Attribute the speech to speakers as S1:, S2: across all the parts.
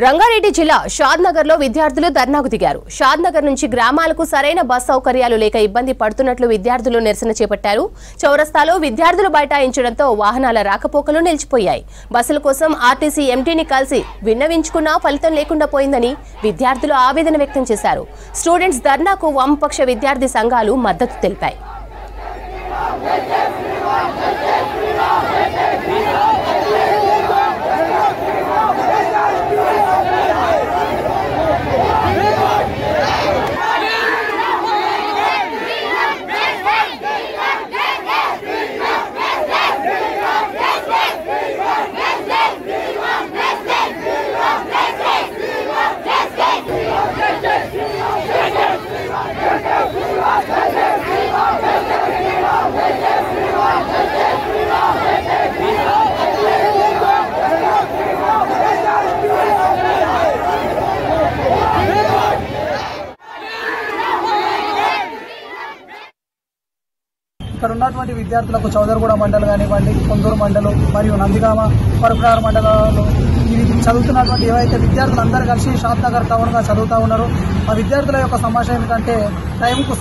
S1: రంగారెడ్డి జిల్లా షాద్నగర్ లో విద్యార్థులు ధర్నాకు దిగారు. షాద్నగర్ నుంచి గ్రామాలకు సరైన బస్ సౌకర్యాలు లేక ఇబ్బంది పడుతున్నట్లు విద్యార్థులు నిరసన చేపట్టారు. చౌరస్తాలో విద్యార్థులు బైఠాయించడంతో వాహనాల రాకపోకలు నిలిచిపోయాయి. బస్సుల కోసం ఆర్టీసీ ఎంటీని కలిసి విన్నవించుకున్నా ఫలితం లేకుండా పోయిందని విద్యార్థులు ఆవేదన వ్యక్తం చేశారు. స్టూడెంట్స్ ధర్నాకు వామపక్ష విద్యార్థి సంఘాలు మద్దతు తెలిపాయి.
S2: ఇక్కడ ఉన్నటువంటి విద్యార్థులకు చౌదరగూడ మండలం కానివ్వండి, కొందూరు మండలం మరియు నందిగామ పరుపురారు మండలాలు చదువుతున్నటువంటి ఏవైతే విద్యార్థులు అందరూ కలిసి షాద్నగర్ టౌన్గా చదువుతూ ఉన్నారో ఆ విద్యార్థుల యొక్క సమస్య ఏమిటంటే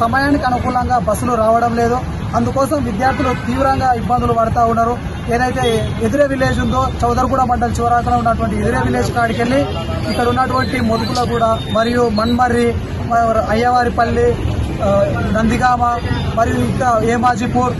S2: సమయానికి అనుకూలంగా బస్సులు రావడం లేదు. అందుకోసం విద్యార్థులు తీవ్రంగా ఇబ్బందులు పడుతూ ఉన్నారు. ఏదైతే ఎదురే విలేజ్ ఉందో చౌదరగూడ మండలం చివరాకలో ఉన్నటువంటి ఎదురే విలేజ్ కాడికి వెళ్ళి ఇక్కడ ఉన్నటువంటి మొదుపులగూడ మరియు మన్మర్రి, అయ్యవారిపల్లి, నందిగామ మరియు ఇంకా ఏమాజీపూర్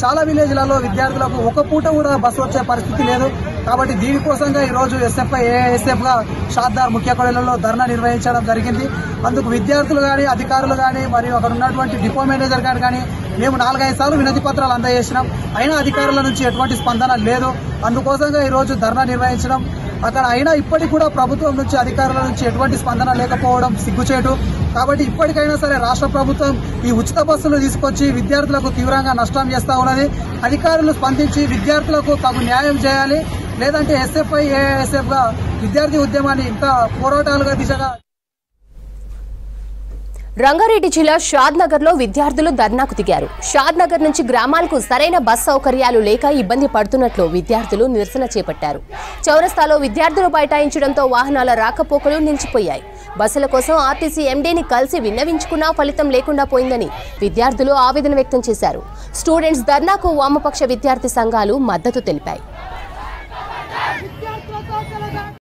S2: చాలా విలేజ్లలో విద్యార్థులకు ఒక పూట కూడా బస్సు వచ్చే పరిస్థితి లేదు. కాబట్టి దీనికోసంగా ఈరోజు ఎస్ఎఫ్ఐ ఏఎస్ఎఫ్గా షాద్నగర్ ముఖ్య కూడలిలో ధర్నా నిర్వహించడం జరిగింది. అందుకు విద్యార్థులు కానీ, అధికారులు కానీ మరియు అక్కడ ఉన్నటువంటి డిపో మేనేజర్ గారు కానీ మేము 4-5 సార్లు వినతి పత్రాలు అందజేసినాం. అయినా అధికారుల నుంచి ఎటువంటి స్పందన లేదు. అందుకోసంగా ఈరోజు ధర్నా నిర్వహించడం అక్కడ అయినా ఇప్పటికి కూడా ప్రభుత్వం నుంచి, అధికారుల నుంచి ఎటువంటి స్పందన లేకపోవడం సిగ్గుచేటు. కాబట్టి ఇప్పటికైనా సరే రాష్ట్ర ప్రభుత్వం ఈ ఉచిత బస్సులు తీసుకొచ్చి విద్యార్థులకు తీవ్రంగా నష్టం చేస్తూ ఉన్నది. అధికారులు స్పందించి విద్యార్థులకు తగు న్యాయం చేయాలి. లేదంటే ఎస్ఎఫ్ఐ ఏఎస్ఎఫ్గా విద్యార్థి ఉద్యమాన్ని ఇంకా పోరాటాలుగా దిశగా.
S1: రంగారెడ్డి జిల్లా షాద్నగర్ లో విద్యార్థులు ధర్నాకు దిగారు. షాద్నగర్ నుంచి గ్రామాలకు సరైన బస్ సౌకర్యాలు లేక ఇబ్బంది పడుతున్నట్లు విద్యార్థులు నిరసన చేపట్టారు. చౌరస్తాలో విద్యార్థులు బైఠాయించడంతో వాహనాల రాకపోకలు నిలిచిపోయాయి. బస్సుల కోసం ఆర్టీసీ ఎండీని కలిసి విన్నవించుకున్నా ఫలితం లేకుండా పోయిందని విద్యార్థులు ఆవేదన వ్యక్తం చేశారు. స్టూడెంట్స్ ధర్నాకు వామపక్ష విద్యార్థి సంఘాలు మద్దతు తెలిపాయి.